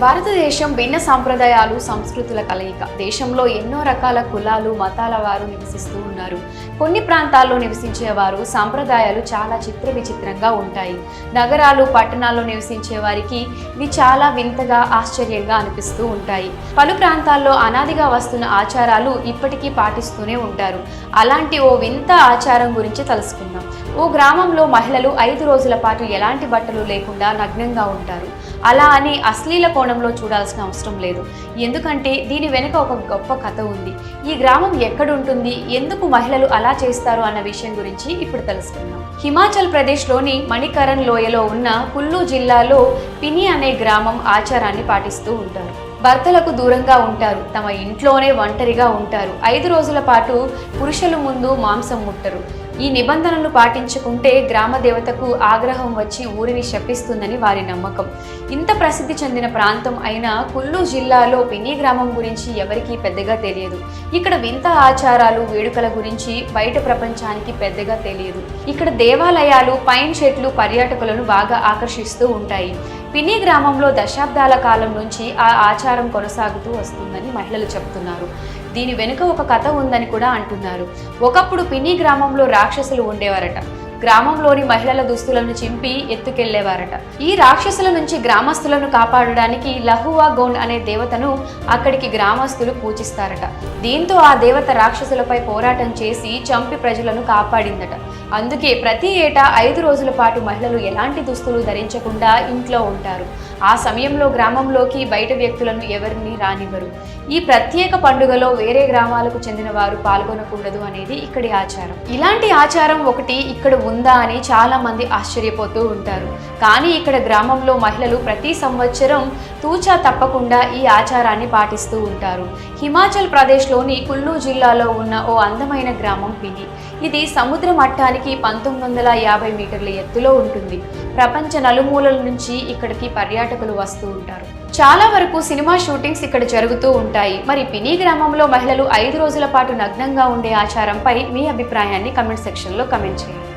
భారతదేశం భిన్న సాంప్రదాయాలు సంస్కృతుల కలయిక. దేశంలో ఎన్నో రకాల కులాలు మతాల వారు నివసిస్తూ ఉన్నారు. కొన్ని ప్రాంతాల్లో నివసించే వారు సాంప్రదాయాలు చాలా చిత్ర విచిత్రంగా ఉంటాయి. నగరాలు పట్టణాల్లో నివసించే వారికి ఇవి చాలా వింతగా ఆశ్చర్యంగా అనిపిస్తూ ఉంటాయి. పలు ప్రాంతాల్లో అనాదిగా వస్తున్న ఆచారాలు ఇప్పటికీ పాటిస్తూనే ఉంటారు. అలాంటి ఓ వింత ఆచారం గురించి తెలుసుకుందాం. ఓ గ్రామంలో మహిళలు 5 రోజుల పాటు ఎలాంటి బట్టలు లేకుండా నగ్నంగా ఉంటారు. అలా అని అశ్లీల కోణంలో చూడాల్సిన అవసరం లేదు. ఎందుకంటే దీని వెనుక ఒక గొప్ప కథ ఉంది. ఈ గ్రామం ఎక్కడుంటుంది, ఎందుకు మహిళలు అలా చేస్తారు అన్న విషయం గురించి ఇప్పుడు తెలుసుకుందాం. హిమాచల్ ప్రదేశ్లోని మణికరణ్ లోయలో ఉన్న కుల్లు జిల్లాలో పిని అనే గ్రామం ఆచారాన్ని పాటిస్తూ ఉంటారు. భర్తలకు దూరంగా ఉంటారు. తమ ఇంట్లోనే ఒంటరిగా ఉంటారు. 5 రోజుల పాటు పురుషుల ముందు మాంసం ముట్టరు. ఈ నిబంధనలు పాటించుకుంటే గ్రామ దేవతకు ఆగ్రహం వచ్చి ఊరిని శపిస్తుందని వారి నమ్మకం. ఇంత ప్రసిద్ధి చెందిన ప్రాంతం అయిన కుల్లు జిల్లాలో పిని గ్రామం గురించి ఎవరికీ పెద్దగా తెలియదు. ఇక్కడ వింత ఆచారాలు వేడుకల గురించి బయట ప్రపంచానికి పెద్దగా తెలియదు. ఇక్కడ దేవాలయాలు పైన్ చెట్లు పర్యాటకులను బాగా ఆకర్షిస్తూ ఉంటాయి. పిని గ్రామంలో దశాబ్దాల కాలం నుంచి ఆ ఆచారం కొనసాగుతూ వస్తుందని మహిళలు చెబుతున్నారు. దీని వెనుక ఒక కథ ఉందని కూడా అంటున్నారు. ఒకప్పుడు పిని గ్రామంలో రాక్షసులు ఉండేవారట. గ్రామంలోని మహిళల దుస్తులను చింపి ఎత్తుకెళ్లేవారట. ఈ రాక్షసుల నుంచి గ్రామస్తులను కాపాడడానికి లహువా గౌండ్ అనే దేవతను అక్కడికి గ్రామస్తులు పూజిస్తారట. దీంతో ఆ దేవత రాక్షసులపై పోరాటం చేసి చంపి ప్రజలను కాపాడిందట. అందుకే ప్రతి ఏటా 5 రోజుల పాటు మహిళలు ఎలాంటి దుస్తులు ధరించకుండా ఇంట్లో ఉంటారు. ఆ సమయంలో గ్రామంలోకి బయట వ్యక్తులను ఎవరిని రానివ్వరు. ఈ ప్రత్యేక పండుగలో వేరే గ్రామాలకు చెందిన వారు పాల్గొనకూడదు అనేది ఇక్కడి ఆచారం. ఇలాంటి ఆచారం ఒకటి ఇక్కడ ఉందా అని చాలా మంది ఆశ్చర్యపోతూ ఉంటారు. కానీ ఇక్కడ గ్రామంలో మహిళలు ప్రతి సంవత్సరం తూచా తప్పకుండా ఈ ఆచారాన్ని పాటిస్తూ ఉంటారు. హిమాచల్ ప్రదేశ్లోని కుల్లు జిల్లాలో ఉన్న ఓ అందమైన గ్రామం పిని. ఇది సముద్ర మట్టానికి 1950 మీటర్ల ఎత్తులో ఉంటుంది. ప్రపంచ నలుమూలల నుంచి ఇక్కడికి పర్యాటకులు వస్తూ ఉంటారు. చాలా వరకు సినిమా షూటింగ్స్ ఇక్కడ జరుగుతూ ఉంటాయి. మరి పిని గ్రామంలో మహిళలు 5 రోజుల పాటు నగ్నంగా ఉండే ఆచారంపై మీ అభిప్రాయాన్ని కమెంట్ సెక్షన్లో కమెంట్ చేయండి.